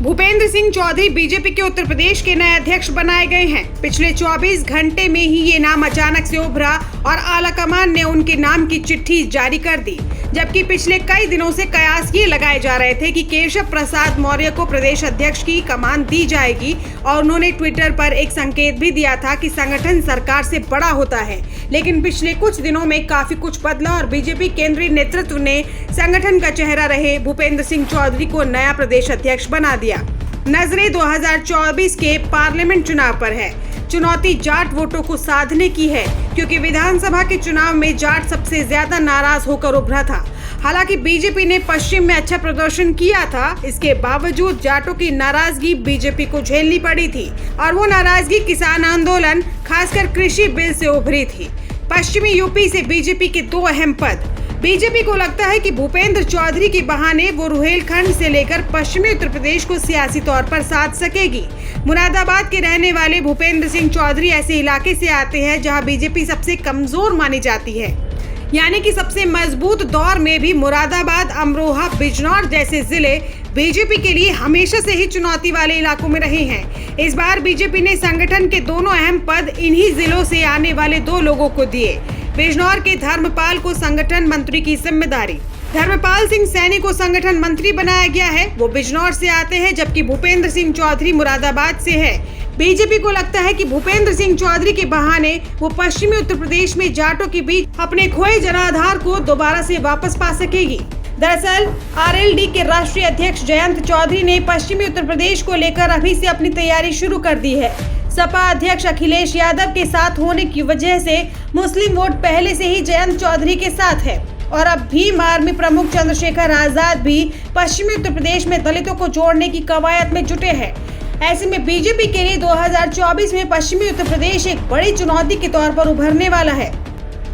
Bhupendra Singh Chaudhary BJP के उत्तर प्रदेश के नए अध्यक्ष बनाए गए हैं। पिछले 24 घंटे में ही ये नाम अचानक से उभरा और आलाकमान ने उनके नाम की चिट्ठी जारी कर दी। जबकि पिछले कई दिनों से कयास ये लगाए जा रहे थे कि केशव प्रसाद मौर्य को प्रदेश अध्यक्ष की कमान दी जाएगी और उन्होंने ट्विटर पर एक संकेत भी दिया था कि संगठन सरकार से बड़ा होता है। लेकिन पिछले कुछ दिनों में काफी कुछ बदला और बीजेपी केंद्रीय नेतृत्व ने संगठन का चेहरा रहे भूपेंद्र सिंह चौधरी को नया प्रदेश अध्यक्ष बना दिया। नजरें 2024 के पार्लियामेंट चुनाव पर है। चुनौती जाट वोटों को साधने की है, क्योंकि विधानसभा के चुनाव में जाट सबसे ज्यादा नाराज होकर उभरा था। हालांकि बीजेपी ने पश्चिम में अच्छा प्रदर्शन किया था, इसके बावजूद जाटों की नाराजगी बीजेपी को झेलनी पड़ी थी और वो नाराजगी किसान आंदोलन, खासकर कृषि बिल से उभरी थी। पश्चिमी यूपी से बीजेपी के 2 अहम पद। बीजेपी को लगता है कि भूपेंद्र चौधरी के बहाने वो रुहेलखंड से लेकर पश्चिमी उत्तर प्रदेश को सियासी तौर पर साध सकेगी। मुरादाबाद के रहने वाले भूपेंद्र सिंह चौधरी ऐसे इलाके से आते हैं जहां बीजेपी सबसे कमजोर मानी जाती है, यानी कि सबसे मजबूत दौर में भी मुरादाबाद, अमरोहा, बिजनौर जैसे जिले बीजेपी के लिए हमेशा से ही चुनौती वाले इलाकों में रहे हैं। इस बार बीजेपी ने संगठन के दोनों अहम पद इन्हीं जिलों से आने वाले 2 लोगों को दिए। बिजनौर के धर्मपाल को संगठन मंत्री की जिम्मेदारी। धर्मपाल सिंह सैनी को संगठन मंत्री बनाया गया है, वो बिजनौर से आते हैं, जबकि भूपेंद्र सिंह चौधरी मुरादाबाद से है। बीजेपी को लगता है कि भूपेंद्र सिंह चौधरी के बहाने वो पश्चिमी उत्तर प्रदेश में जाटों के बीच अपने खोए जनाधार को दोबारा से वापस पा सकेगी। दरअसल आरएलडी के राष्ट्रीय अध्यक्ष जयंत चौधरी ने पश्चिमी उत्तर प्रदेश को लेकर अभी से अपनी तैयारी शुरू कर दी है। सपा अध्यक्ष अखिलेश यादव के साथ होने की वजह से मुस्लिम वोट पहले से ही जयंत चौधरी के साथ है और अब भीम आर्मी प्रमुख चंद्रशेखर आजाद भी पश्चिमी उत्तर प्रदेश में दलितों को जोड़ने की कवायद में जुटे हैं। ऐसे में बीजेपी के लिए 2024 में पश्चिमी उत्तर प्रदेश एक बड़ी चुनौती के तौर पर उभरने वाला है।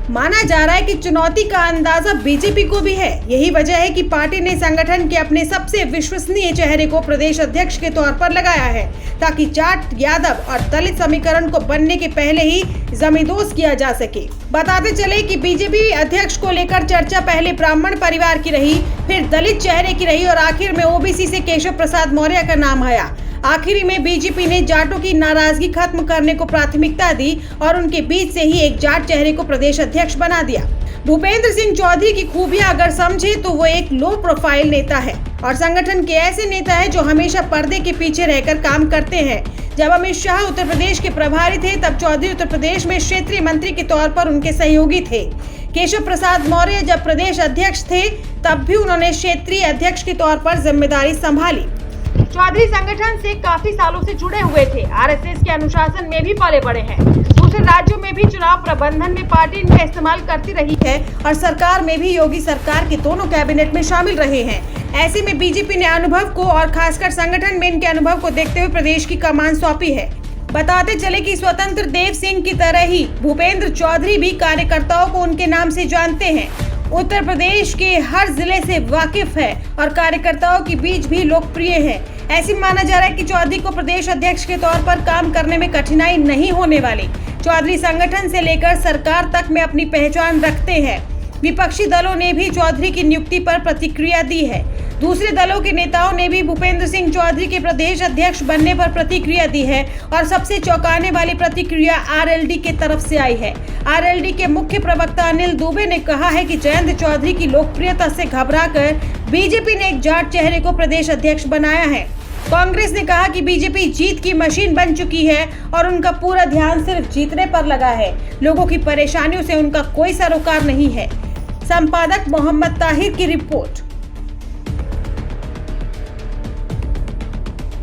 माना जा रहा है कि चुनौती का अंदाजा बीजेपी को भी है। यही वजह है कि पार्टी ने संगठन के अपने सबसे विश्वसनीय चेहरे को प्रदेश अध्यक्ष के तौर पर लगाया है, ताकि जाट, यादव और दलित समीकरण को बनने के पहले ही जमींदोज किया जा सके। बताते चले कि बीजेपी अध्यक्ष को लेकर चर्चा पहले ब्राह्मण परिवार की रही, फिर दलित चेहरे की रही और आखिर में ओबीसी से केशव प्रसाद मौर्य का नाम आया। आखिरी में बीजेपी ने जाटों की नाराजगी खत्म करने को प्राथमिकता दी और उनके बीच से ही एक जाट चेहरे को प्रदेश अध्यक्ष बना दिया। भूपेंद्र सिंह चौधरी की खूबियां अगर समझे तो वो एक लो प्रोफाइल नेता है और संगठन के ऐसे नेता है जो हमेशा पर्दे के पीछे रहकर काम करते हैं। जब अमित शाह उत्तर प्रदेश के प्रभारी थे, तब चौधरी उत्तर प्रदेश में क्षेत्रीय मंत्री के तौर पर उनके सहयोगी थे। केशव प्रसाद मौर्य जब प्रदेश अध्यक्ष थे, तब भी उन्होंने क्षेत्रीय अध्यक्ष के तौर पर जिम्मेदारी संभाली। चौधरी संगठन से काफी सालों से जुड़े हुए थे, आरएसएस के अनुशासन में भी पले बड़े हैं। दूसरे राज्यों में भी चुनाव प्रबंधन में पार्टी इनका इस्तेमाल करती रही है और सरकार में भी योगी सरकार के दोनों कैबिनेट में शामिल रहे हैं। ऐसे में बीजेपी ने अनुभव को और खासकर संगठन में इनके अनुभव को देखते हुए प्रदेश की कमान सौंपी है। बताते चले कि स्वतंत्र देव सिंह की तरह ही भूपेंद्र चौधरी भी कार्यकर्ताओं को उनके नाम से जानते हैं। उत्तर प्रदेश के हर जिले से वाकिफ है और कार्यकर्ताओं के बीच भी लोकप्रिय है। ऐसे माना जा रहा है कि चौधरी को प्रदेश अध्यक्ष के तौर पर काम करने में कठिनाई नहीं होने वाली। चौधरी संगठन से लेकर सरकार तक में अपनी पहचान रखते हैं। विपक्षी दलों ने भी चौधरी की नियुक्ति पर प्रतिक्रिया दी है। दूसरे दलों के नेताओं ने भी भूपेंद्र सिंह चौधरी के प्रदेश अध्यक्ष बनने पर प्रतिक्रिया दी है और सबसे चौंकाने वाली प्रतिक्रिया आरएलडी के तरफ से आई है। आरएलडी के मुख्य प्रवक्ता अनिल दुबे ने कहा है कि जयंत चौधरी की लोकप्रियता से घबराकर बीजेपी ने एक जाट चेहरे को प्रदेश अध्यक्ष बनाया है। कांग्रेस ने कहा कि बीजेपी जीत की मशीन बन चुकी है और उनका पूरा ध्यान सिर्फ जीतने पर लगा है। लोगों की परेशानियों से उनका कोई सरोकार नहीं है। संपादक मोहम्मद ताहिर की रिपोर्ट।